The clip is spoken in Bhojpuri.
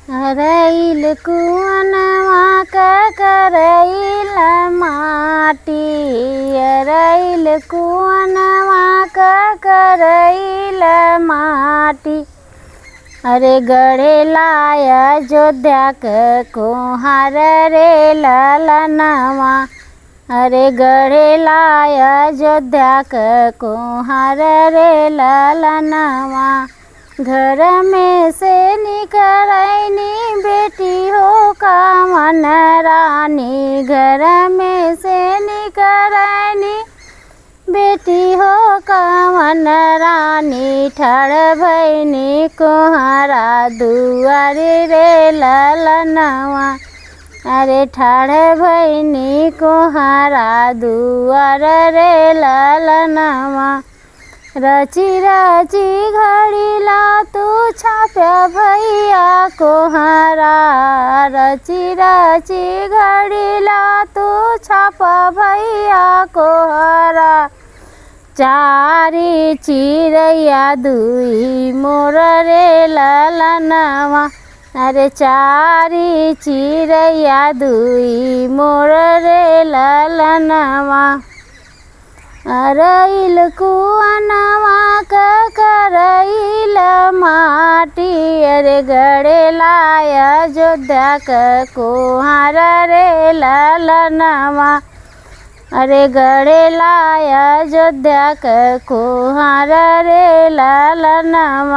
अरइल कुअनवा करइल माटी, अरइल कुअनवा करइल माटी। अरे गढ़ेला अयोध्या कुम्हार रे ललनवा, अरे गढ़ेला अयोध्या कुम्हार रे ललनवा। घर में से निकलैनी बेटी हो कामन रानी, घर में से निकलैनी बेटी हो कामन रानी। ठाड़ भैनी कुम्हारा दुआरे रे ललनवा, अरे ठाड़ भैनी कुम्हारा दुआर रे ललनवा। रची रची घड़ीला तू छाप्या भैया कुम्हारा, रची रची घड़ीला तू छापा भैया कुम्हारा। चारी चिरैया दुई मोर रे ललनवा, अरे चारी चिरैया दुई मोर रे ललनवा। अरइल कुअनवा करइल माटी, अरे गढ़ेला अयोध्या कुम्हार रे ललनवा, अरे गढ़ेला अयोध्या कुम्हार रे ललनवा।